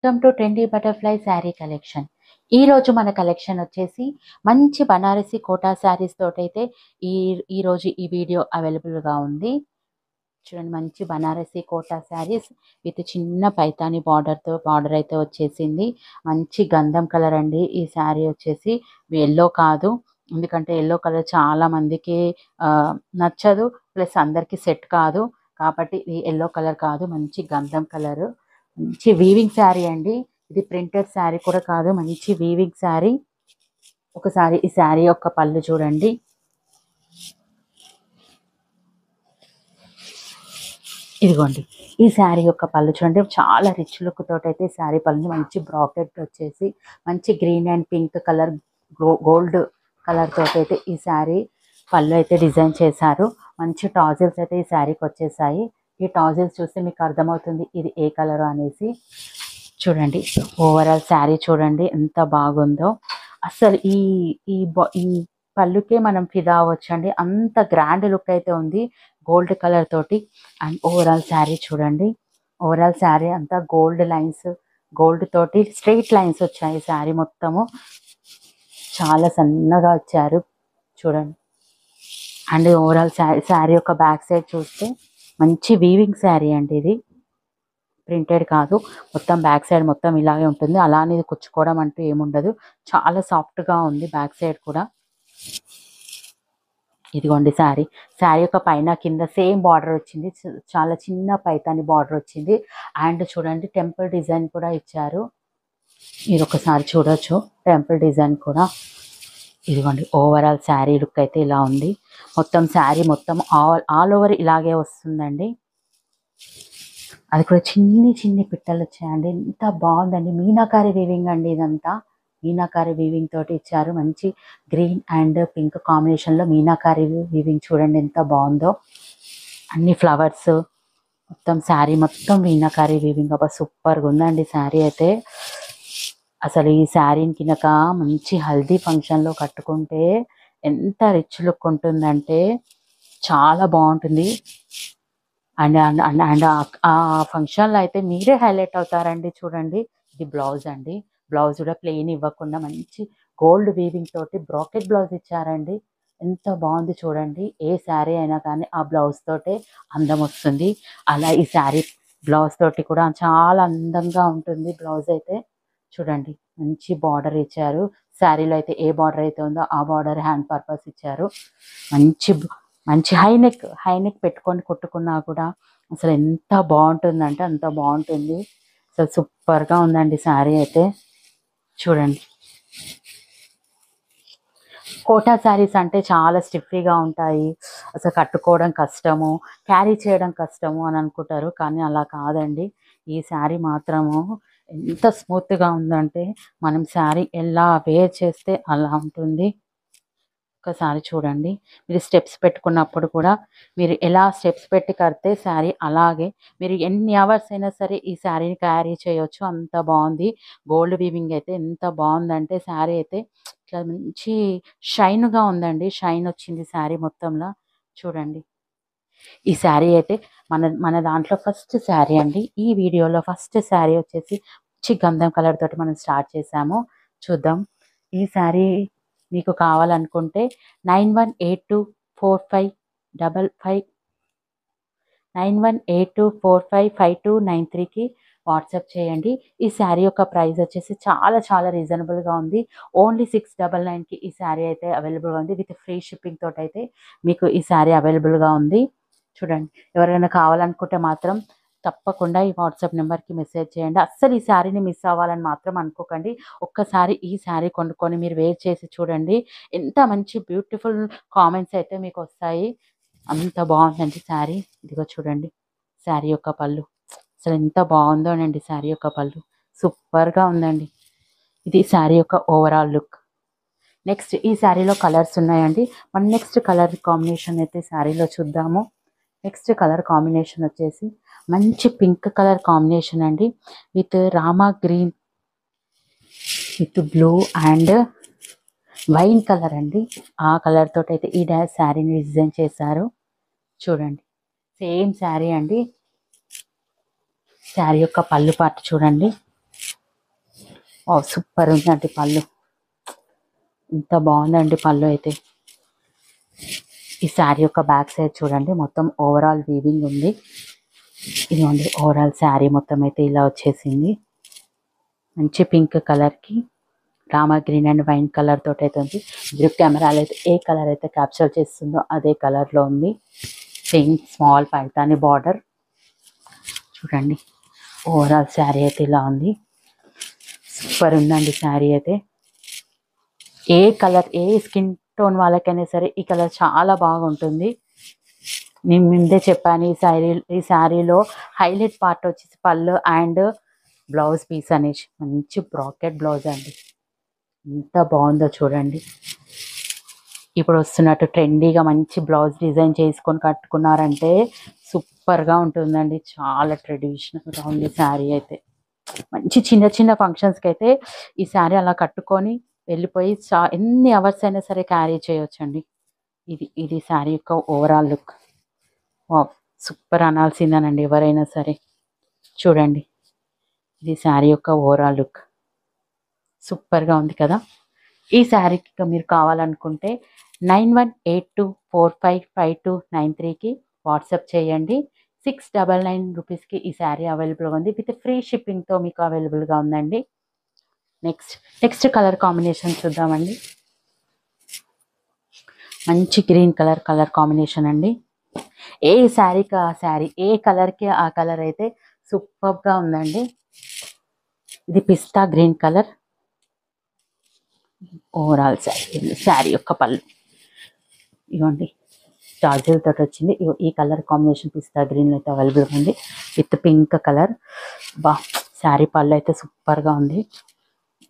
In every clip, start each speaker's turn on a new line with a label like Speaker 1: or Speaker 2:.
Speaker 1: Welcome to trendy butterfly sari collection. ఈ రోజు మన కలెక్షన్ వచ్చేసి మంచి బనారసి కోటా శారీస్ తోటైతే ఈ ఈ రోజు ఈ వీడియో అవైలబుల్గా ఉంది. చూడండి, మంచి బనారసి కోటా శారీస్ విత్ చిన్న పైతాని బార్డర్ అయితే వచ్చేసింది. మంచి గంధం కలర్ అండి. ఈ శారీ వచ్చేసి ఎల్లో కాదు, ఎందుకంటే ఎల్లో కలర్ చాలా మందికి నచ్చదు, ప్లస్ అందరికీ సెట్ కాదు. కాబట్టి ఇది ఎల్లో కలర్ కాదు, మంచి గంధం కలర్. మంచి వీవింగ్ శారీ అండి. ఇది ప్రింటెడ్ శారీ కూడా కాదు, మంచి వీవింగ్ శారీ. ఒకసారి ఈ శారీ యొక్క పళ్ళు చూడండి. ఇదిగోండి, ఈ శారీ యొక్క పళ్ళు చూడండి. చాలా రిచ్ లుక్ తోటైతే శారీ పళ్ళుని మంచి బ్రాకెట్ వచ్చేసి మంచి green and pink colour, gold colour తోటైతే ఈ శారీ పళ్ళు అయితే డిజైన్ చేశారు. మంచి టాజిల్స్ అయితే ఈ శారీకి వచ్చేసాయి. ఈ టాజిల్స్ చూస్తే మీకు అర్థమవుతుంది ఇది ఏ కలర్ అనేసి. చూడండి, ఓవరాల్ శారీ చూడండి ఎంత బాగుందో. అసలు ఈ ఈ ఈ పళ్ళుకే మనం ఫిదా అవ్వచ్చండి, అంత గ్రాండ్ లుక్ అయితే ఉంది గోల్డ్ కలర్ తోటి. అండ్ ఓవరాల్ శారీ చూడండి. ఓవరాల్ శారీ అంతా గోల్డ్ లైన్స్, గోల్డ్ తోటి స్ట్రైట్ లైన్స్ వచ్చాయి. శారీ మొత్తము చాలా సన్నగా వచ్చారు చూడండి. అండ్ ఓవరాల్ శారీ యొక్క బ్యాక్ సైడ్ చూస్తే మంచి వీవింగ్ శారీ అండి. ఇది ప్రింటెడ్ కాదు, మొత్తం బ్యాక్ సైడ్ మొత్తం ఇలాగే ఉంటుంది. అలానే కుచ్చుకోవడం అంటూ ఏముండదు, చాలా సాఫ్ట్గా ఉంది బ్యాక్ సైడ్ కూడా. ఇదిగోండి శారీ యొక్క పైన కింద సేమ్ బార్డర్ వచ్చింది, చాలా చిన్న పైతాని బార్డర్ వచ్చింది. అండ్ చూడండి, టెంపుల్ డిజైన్ కూడా ఇచ్చారు. ఇది ఒకసారి చూడొచ్చు టెంపుల్ డిజైన్ కూడా. ఇదిగోండి, ఓవరాల్ శారీ లుక్ అయితే ఇలా ఉంది. మొత్తం శారీ మొత్తం ఆల్ ఓవర్ ఇలాగే వస్తుందండి. అది కూడా చిన్ని చిన్ని పిట్టలు వచ్చాయండి, ఎంత బాగుందండి. మీనాకారి వీవింగ్ అండి, ఇదంతా మీనాకారి వీవింగ్ తోటి ఇచ్చారు. మంచి గ్రీన్ అండ్ పింక్ కాంబినేషన్లో మీనాకారి వీవింగ్ చూడండి ఎంత బాగుందో. అన్ని ఫ్లవర్స్, మొత్తం శారీ మొత్తం మీనాకారి వీవింగ్. అబ్బా సూపర్గా ఉందండి శారీ అయితే. అసలు ఈ శారీని కినక మంచి హల్దీ ఫంక్షన్లో కట్టుకుంటే ఎంత రిచ్ లుక్ ఉంటుందంటే చాలా బాగుంటుంది. అండ్ అండ్ అండ్ అండ్ ఆ ఫంక్షన్లో అయితే మీరే హైలైట్ అవుతారండి. చూడండి, ఇది బ్లౌజ్ అండి. బ్లౌజ్ కూడా ప్లెయిన్ ఇవ్వకుండా మంచి గోల్డ్ వీవింగ్ తోటి బ్రాకెట్ బ్లౌజ్ ఇచ్చారండి. ఎంత బాగుంది చూడండి. ఏ శారీ అయినా కానీ ఆ బ్లౌజ్ తోటే అందం వస్తుంది. అలా ఈ శారీ బ్లౌజ్ తోటి కూడా చాలా అందంగా ఉంటుంది. బ్లౌజ్ అయితే చూడండి, మంచి బార్డర్ ఇచ్చారు. శారీలో అయితే ఏ బార్డర్ అయితే ఉందో ఆ బార్డర్ హ్యాండ్ పర్పస్ ఇచ్చారు. మంచి మంచి హై నెక్ పెట్టుకొని కుట్టుకున్నా కూడా అసలు ఎంత బాగుంటుందంటే అంత బాగుంటుంది. అసలు సూపర్గా ఉందండి శారీ అయితే. చూడండి, కోటా శారీస్ అంటే చాలా స్టిఫీగా ఉంటాయి, అసలు కట్టుకోవడం కష్టము, క్యారీ చేయడం కష్టము అని అనుకుంటారు. కానీ అలా కాదండి. ఈ శారీ మాత్రము ఎంత స్మూత్గా ఉందంటే మనం శారీ ఎలా వేర్ చేస్తే అలా ఉంటుంది. ఒకసారి చూడండి, మీరు స్టెప్స్ పెట్టుకున్నప్పుడు కూడా మీరు ఎలా స్టెప్స్ పెట్టి కడితే శారీ అలాగే మీరు ఎన్ని అవర్స్ అయినా సరే ఈ శారీని క్యారీ చేయొచ్చు, అంత బాగుంది. గోల్డ్ వీవింగ్ అయితే ఎంత బాగుందంటే శారీ అయితే ఇట్లా మంచి షైన్గా ఉందండి. షైన్ వచ్చింది శారీ మొత్తంలో. చూడండి, ఈ శారీ అయితే మన మన దాంట్లో ఫస్ట్ శారీ అండి. ఈ వీడియోలో ఫస్ట్ శారీ వచ్చేసి మంచి గంధం కలర్ తోటి మనం స్టార్ట్ చేసాము. చూద్దాం, ఈ శారీ మీకు కావాలనుకుంటే 91824555 9182455293కి వాట్సాప్ చేయండి. ఈ శారీ యొక్క ప్రైస్ వచ్చేసి చాలా చాలా రీజనబుల్గా ఉంది. ఓన్లీ 699కి ఈ శారీ అయితే అవైలబుల్గా ఉంది. విత్ ఫ్రీ షిప్పింగ్ తోటి అయితే మీకు ఈ శారీ అవైలబుల్గా ఉంది. చూడండి, ఎవరైనా కావాలనుకుంటే మాత్రం తప్పకుండా ఈ వాట్సాప్ నెంబర్కి మెసేజ్ చేయండి. అస్సలు ఈ శారీని మిస్ అవ్వాలని మాత్రం అనుకోకండి. ఒక్కసారి ఈ శారీ కొనుక్కొని మీరు వేర్ చేసి చూడండి, ఎంత మంచి బ్యూటిఫుల్ కామెంట్స్ అయితే మీకు వస్తాయి. అంత బాగుందండి శారీ. ఇదిగో చూడండి, శారీ యొక్క పళ్ళు అసలు ఎంత బాగుందోనండి. శారీ యొక్క పళ్ళు సూపర్గా ఉందండి. ఇది శారీ యొక్క ఓవరాల్ లుక్. నెక్స్ట్ ఈ శారీలో కలర్స్ ఉన్నాయండి. మన నెక్స్ట్ కలర్ కాంబినేషన్ అయితే శారీలో చూద్దాము. నెక్స్ట్ కలర్ కాంబినేషన్ వచ్చేసి మంచి పింక్ కలర్ కాంబినేషన్ అండి, with Rama green with blue and wine colour అండి. ఆ కలర్ తోటి అయితే ఈ శారీని డిజైన్ చేశారు. చూడండి, సేమ్ శారీ అండి. శారీ యొక్క పళ్ళు పార్ట్ చూడండి, సూపర్ ఉందండి పళ్ళు. ఇంత బాగుందండి పళ్ళు అయితే. ఈ శారీ యొక్క బ్యాక్ సైడ్ చూడండి, మొత్తం ఓవరాల్ వీవింగ్ ఉంది. ఇదిగోండి ఓవరాల్ శారీ మొత్తం అయితే ఇలా వచ్చేసింది. మంచి పింక్ కలర్కి Rama green and wine colour తోటి అయితే ఉంది. మీరు కెమెరాలో అయితే ఏ కలర్ అయితే క్యాప్చర్ చేస్తుందో అదే కలర్లో ఉంది. Same small Paithani border. చూడండి ఓవరాల్ శారీ అయితే ఇలా ఉంది. సూపర్ ఉందండి శారీ అయితే. ఏ కలర్, ఏ స్కిన్ టోన్ వాళ్ళకైనా సరే ఈ కలర్ చాలా బాగుంటుంది. నేను ముందే చెప్పాను, ఈ శారీలో హైలైట్ పార్ట్ వచ్చేసి పళ్ళు అండ్ బ్లౌజ్ పీస్ అనేసి మంచి బ్రాకెట్ బ్లౌజ్ అండి. ఎంత బాగుందో చూడండి. ఇప్పుడు వస్తున్నట్టు ట్రెండీగా మంచి బ్లౌజ్ డిజైన్ చేసుకొని కట్టుకున్నారంటే సూపర్గా ఉంటుందండి. చాలా ట్రెడిషనల్గా ఉంది శారీ అయితే. మంచి చిన్న చిన్న ఫంక్షన్స్కి అయితే ఈ శారీ అలా కట్టుకొని వెళ్ళిపోయి ఎన్ని అవర్స్ అయినా సరే క్యారీ చేయొచ్చండి. ఇది శారీ యొక్క ఓవరాల్ లుక్. సూపర్ అనాల్సిందేనండి ఎవరైనా సరే. చూడండి ఇది శారీ యొక్క ఓవరాల్ లుక్. సూపర్గా ఉంది కదా. ఈ శారీకి మీరు కావాలనుకుంటే 9182455293కి వాట్సాప్ చేయండి. 699 రూపీస్కి ఈ శారీ అవైలబుల్గా ఉంది. విత్ ఫ్రీ షిప్పింగ్తో మీకు అవైలబుల్గా ఉందండి. నెక్స్ట్ కలర్ కాంబినేషన్ చూద్దామండి. మంచి గ్రీన్ కలర్ కాంబినేషన్ అండి. ఏ శారీకి ఆ శారీ, ఏ కలర్కి ఆ కలర్ అయితే సూపర్గా ఉందండి. ఇది pista green colour overall sari యొక్క పళ్ళు. ఇవ్వండి టాజిల్ తోటి వచ్చింది. ఈ కలర్ కాంబినేషన్ పిస్తా గ్రీన్ అయితే అవైలబుల్గా ఉంది విత్ పింక్ కలర్. శారీ పళ్ళు అయితే సూపర్గా ఉంది.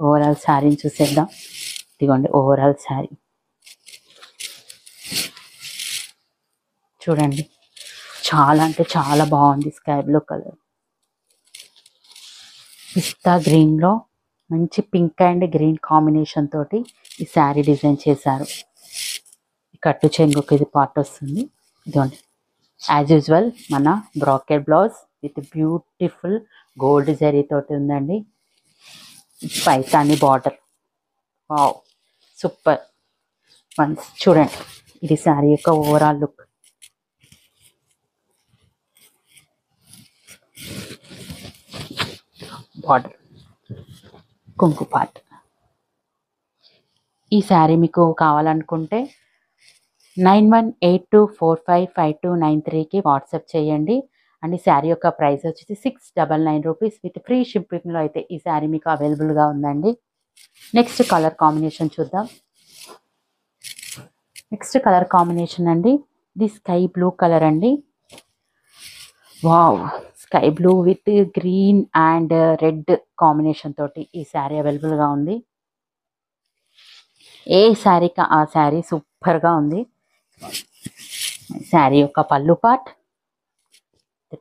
Speaker 1: ఓవరాల్ శారీని చూసేద్దాం. ఇదిగోండి ఓవరాల్ శారీ చూడండి. చాలా అంటే చాలా బాగుంది. స్కై బ్లూ కలర్ పిస్తా గ్రీన్లో మంచి పింక్ అండ్ గ్రీన్ కాంబినేషన్ తోటి ఈ శారీ డిజైన్ చేశారు. కట్టు చెంగుకి ఇది పార్ట్ వస్తుంది. ఇదిగోండి యాజ్ యూజువల్ మన bracket blouse with beautiful gold zari తోటి ఉందండి. Paithani border. Wow super. Once చూడండి ఇది శారీ యొక్క ఓవరాల్ లుక్. బార్డర్ కుంకు పార్ట్. ఈ శారీ మీకు కావాలనుకుంటే 9182455293కి వాట్సాప్ చేయండి. అండ్ ఈ శారీ యొక్క ప్రైస్ వచ్చేసి 699 రూపీస్ విత్ ఫ్రీ షిప్పింగ్లో అయితే ఈ శారీ మీకు అవైలబుల్గా ఉందండి. నెక్స్ట్ కలర్ కాంబినేషన్ చూద్దాం. నెక్స్ట్ కలర్ కాంబినేషన్ అండి ఇది స్కై బ్లూ కలర్ అండి. Wow sky blue with green and red combination తోటి ఈ శారీ అవైలబుల్గా ఉంది. ఏ శారీకి ఆ శారీ సూపర్గా ఉంది. శారీ యొక్క పళ్ళు part,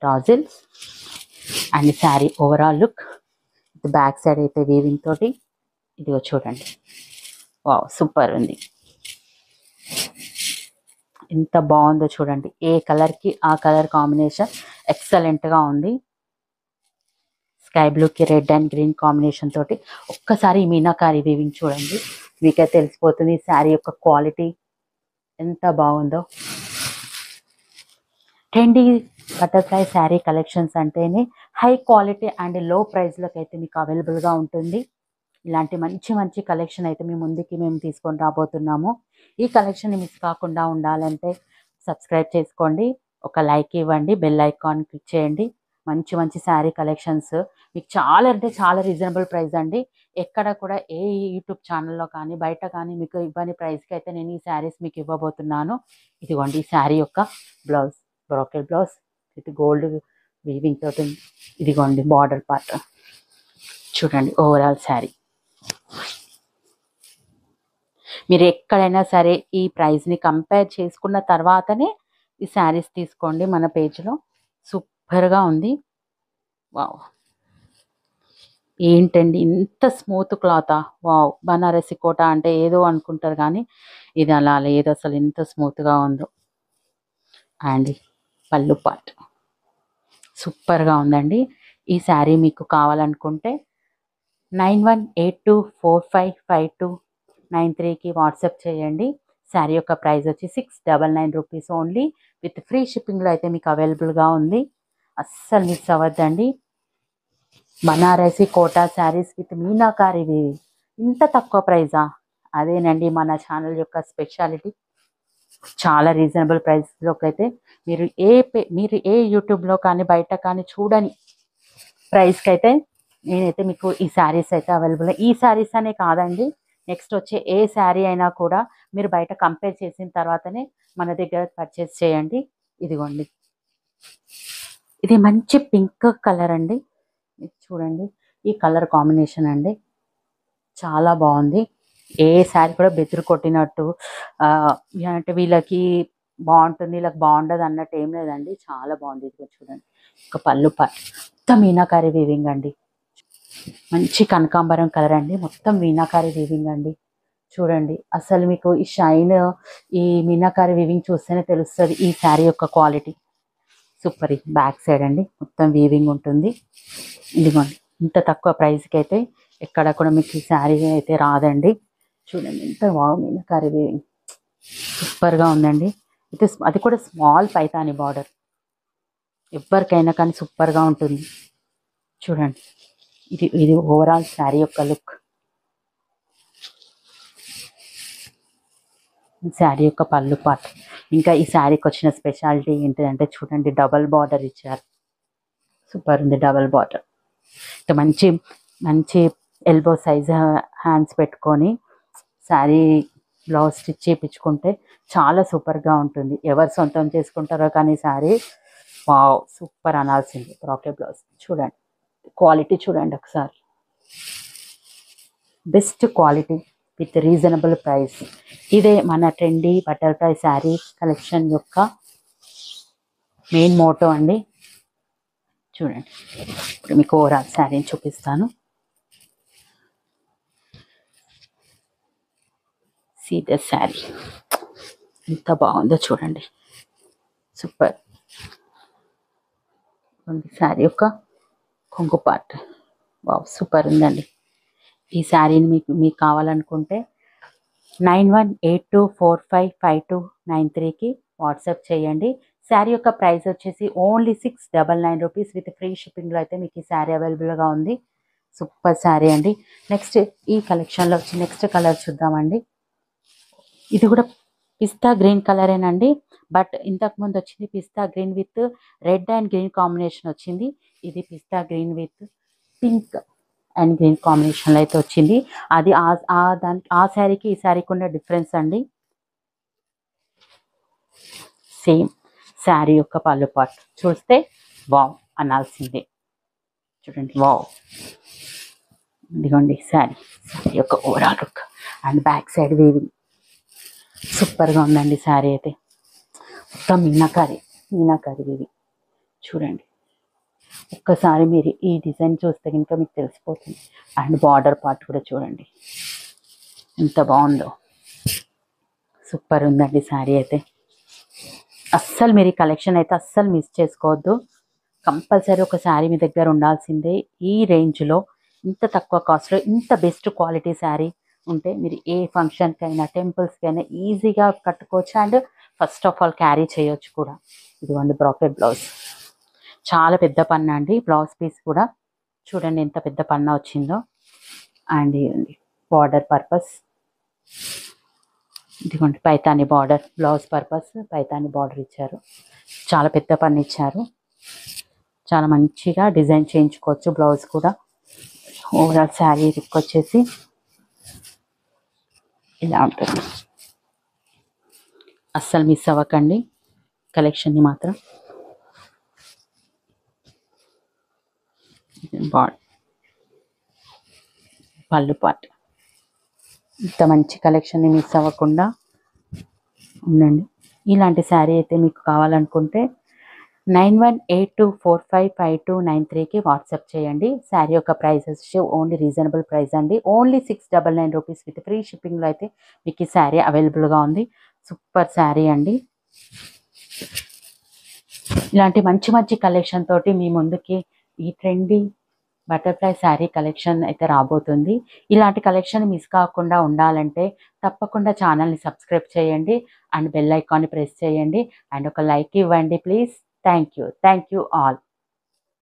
Speaker 1: tassels and sari overall look. Back side అయితే వీవింగ్ తోటి ఇదిగో చూడండి. వావ్ సూపర్ ఉంది. ఎంత బాగుందో చూడండి. ఏ కలర్కి ఆ కలర్ కాంబినేషన్ ఎక్సలెంట్గా ఉంది. స్కై బ్లూకి రెడ్ అండ్ గ్రీన్ కాంబినేషన్ తోటి ఒక్కసారి మీనాకారి వీవింగ్ చూడండి, మీకే తెలిసిపోతుంది శారీ యొక్క క్వాలిటీ ఎంత బాగుందో. ట్రెండీ బటర్ఫ్లై శారీ కలెక్షన్స్ అంటేనే హై క్వాలిటీ అండ్ లో ప్రైస్లకు అయితే మీకు అవైలబుల్గా ఉంటుంది. ఇలాంటి మంచి మంచి కలెక్షన్ అయితే మేము తీసుకొని రాబోతున్నాము. ఈ కలెక్షన్ మిస్ కాకుండా ఉండాలంటే సబ్స్క్రైబ్ చేసుకోండి, ఒక లైక్ ఇవ్వండి, బెల్ ఐకాన్ క్లిక్ చేయండి. మంచి మంచి శారీ కలెక్షన్స్ మీకు చాలా అంటే చాలా రీజనబుల్ ప్రైస్ అండి. ఎక్కడ కూడా ఏ యూట్యూబ్ ఛానల్లో కానీ బయట కానీ మీకు ఇవ్వని ప్రైస్కి అయితే నేను ఈ శారీస్ మీకు ఇవ్వబోతున్నాను. ఇదిగోండి ఈ శారీ యొక్క blouse, bracket blouse with gold weaving తోటి. ఇదిగోండి బార్డర్ పార్ట్ చూడండి. ఓవరాల్ శారీ మీరు ఎక్కడైనా సరే ఈ ప్రైస్ని కంపేర్ చేసుకున్న తర్వాతనే ఈ శారీస్ తీసుకోండి. మన పేజ్లో సూపర్గా ఉంది. వావ్ ఏంటండి ఇంత స్మూత్ క్లాతా. వావ్ బనారసి కోట అంటే ఏదో అనుకుంటారు కానీ ఇది అలా లేదు, అసలు ఎంత స్మూత్గా ఉందో. అండ్ పళ్ళు పార్ట్ సూపర్గా ఉందండి. ఈ శారీ మీకు కావాలనుకుంటే 9182455293కి వాట్సాప్ చేయండి. శారీ యొక్క ప్రైస్ వచ్చి 699 రూపీస్ ఓన్లీ. విత్ ఫ్రీ షిప్పింగ్లో అయితే మీకు అవైలబుల్గా ఉంది. అస్సలు మిస్ అవ్వద్దండి. బనారసి కోటా శారీస్ విత్ మీనాకారివి ఇంత తక్కువ ప్రైజా? అదేనండి మన ఛానల్ యొక్క స్పెషాలిటీ. చాలా రీజనబుల్ ప్రైస్లోకి అయితే మీరు ఏ యూట్యూబ్లో కానీ బయట కానీ చూడని ప్రైస్కి అయితే నేనైతే మీకు ఈ శారీస్ అయితే అవైలబుల్. ఈ శారీస్ అనే కాదండి, నెక్స్ట్ వచ్చే ఏ శారీ అయినా కూడా మీరు బయట కంపేర్ చేసిన తర్వాతనే మన దగ్గర పర్చేస్ చేయండి. ఇదిగోండి, ఇది మంచి పింక్ కలర్ అండి. ఇది చూడండి, ఈ కలర్ కాంబినేషన్ అండి చాలా బాగుంది. ఏ శారీ కూడా బెదురు కొట్టినట్టు అంటే వీళ్ళకి బాగుంటుంది వీళ్ళకి బాగుండదు అన్నట్టు ఏం లేదండి, చాలా బాగుంది. ఇది చూడండి, ఒక పళ్ళు మొత్తం మీనాకారి వీవింగ్ అండి. మంచి కనకాంబరం కలర్ అండి, మొత్తం మీనాకారి వీవింగ్ అండి. చూడండి, అసలు మీకు ఈ షైన్, ఈ మీనాకారి వీవింగ్ చూస్తేనే తెలుస్తుంది ఈ శారీ యొక్క క్వాలిటీ. సూపర్. బ్యాక్ సైడ్ అండి మొత్తం వీవింగ్ ఉంటుంది. ఇదిగోండి, ఇంత తక్కువ ప్రైస్కి అయితే ఎక్కడ కూడా మీకు ఈ శారీ అయితే రాదండి. చూడండి ఎంత బాగా మీనాకారి వీవింగ్, సూపర్గా ఉందండి. అయితే అది కూడా స్మాల్ పైతాని బార్డర్, ఎవరికైనా కానీ సూపర్గా ఉంటుంది. చూడండి, ఇది ఓవరాల్ శారీ యొక్క లుక్. శారీ యొక్క పళ్ళు పార్ట్. ఇంకా ఈ శారీకి వచ్చిన స్పెషాలిటీ ఏంటిదంటే చూడండి, డబల్ బార్డర్ ఇచ్చారు. సూపర్ ఉంది డబల్ బార్డర్. మంచి మంచి ఎల్బో సైజ్ హ్యాండ్స్ పెట్టుకొని శారీ బ్లౌజ్ స్టిచ్ చేయించుకుంటే చాలా సూపర్గా ఉంటుంది. ఎవరు సొంతం చేసుకుంటారో కానీ శారీ వావ్ సూపర్ అనాల్సింది. బ్రాకెట్ బ్లౌజ్ చూడండి, క్వాలిటీ చూడండి ఒకసారి, best quality with reasonable price. ఇదే మన ట్రెండీ బటర్ఫ్లై శారీ కలెక్షన్ యొక్క మెయిన్ మోటో అండి. చూడండి, ఇప్పుడు మీకు ఓవరాల్ శారీని చూపిస్తాను. సీ ద శారీ ఎంత బాగుందో చూడండి, సూపర్ ఉంది. శారీ యొక్క కొంగు పార్ట్ వావ్ సూపర్ ఉందండి. ఈ శారీని మీకు కావాలనుకుంటే 9182455293కి వాట్సాప్ చేయండి. శారీ యొక్క ప్రైస్ వచ్చేసి ఓన్లీ 699 రూపీస్. విత్ ఫ్రీ షిప్పింగ్లో అయితే మీకు ఈ శారీ అవైలబుల్గా ఉంది. సూపర్ శారీ అండి. నెక్స్ట్ ఈ కలెక్షన్లో వచ్చి నెక్స్ట్ కలర్ చూద్దామండి. ఇది కూడా పిస్తా గ్రీన్ కలరేనండి, బట్ ఇంతకుముందు వచ్చింది pista green with red and green combination వచ్చింది. ఇది pista green with pink and green కాంబినేషన్లో అయితే వచ్చింది. అది ఆ శారీకి ఈ శారీకి ఉన్న డిఫరెన్స్ అండి. సేమ్ శారీ యొక్క పళ్ళు పార్ట్ చూస్తే వావ్ అనాల్సిందే. చూడండి వావ్, ఇదిగోండి శారీ యొక్క overall look and back side weaving సూపర్గా ఉందండి. శారీ అయితే మొత్తం మీనాకారి వీవింగ్. చూడండి, ఒక్కసారి మీరు ఈ డిజైన్ చూస్తే కనుక మీకు తెలిసిపోతుంది. అండ్ బార్డర్ పార్ట్ కూడా చూడండి ఎంత బాగుందో, సూపర్ ఉందండి శారీ అయితే. అస్సలు మీరు ఈ కలెక్షన్ అయితే అస్సలు మిస్ చేసుకోవద్దు. కంపల్సరీ ఒక శారీ మీ దగ్గర ఉండాల్సిందే. ఈ రేంజ్లో ఇంత తక్కువ కాస్ట్లో ఇంత బెస్ట్ క్వాలిటీ శారీ ఉంటే మీరు ఏ ఫంక్షన్కైనా టెంపుల్స్కైనా ఈజీగా కట్టుకోవచ్చు. And first of all carry చేయొచ్చు కూడా. ఇదిగోండి బ్రాకెట్ బ్లౌజ్, చాలా పెద్ద పన్నా అండి. బ్లౌజ్ పీస్ కూడా చూడండి ఎంత పెద్ద పన్నా వచ్చిందో. అండ్ ఇదండి బార్డర్ పర్పస్, ఇదిగోండి Paithani border, blouse purpose Paithani border ఇచ్చారు. చాలా పెద్ద పన్ను ఇచ్చారు, చాలా మంచిగా డిజైన్ చేయించుకోవచ్చు బ్లౌజ్ కూడా. ఓవరాల్ శారీ లుక్ వచ్చేసి ఇలా ఉంటుంది. అస్సలు మిస్ అవ్వకండి కలెక్షన్ని మాత్రం. పళ్ళు పార్ట్, ఇంత మంచి కలెక్షన్ని మిస్ అవ్వకుండా ఉండండి. ఇలాంటి శారీ అయితే మీకు కావాలనుకుంటే 9182455293కి వాట్సాప్ చేయండి. శారీ యొక్క ప్రైసెస్ ఓన్లీ రీజనబుల్ ప్రైస్ అండి. ఓన్లీ 699 రూపీస్ విత్ ఫ్రీ షిప్పింగ్లో అయితే మీకు ఈ శారీ అవైలబుల్గా ఉంది. సూపర్ శారీ అండి. ఇలాంటి మంచి మంచి కలెక్షన్ తోటి మీ ముందుకి ఈ ట్రెండీ బటర్ఫ్లై శారీ కలెక్షన్ అయితే రాబోతుంది. ఇలాంటి కలెక్షన్ మిస్ కాకుండా ఉండాలంటే తప్పకుండా ఛానల్ని సబ్స్క్రైబ్ చేయండి అండ్ బెల్ ఐకాన్ని ప్రెస్ చేయండి అండ్ ఒక లైక్ ఇవ్వండి ప్లీజ్. Thank you all.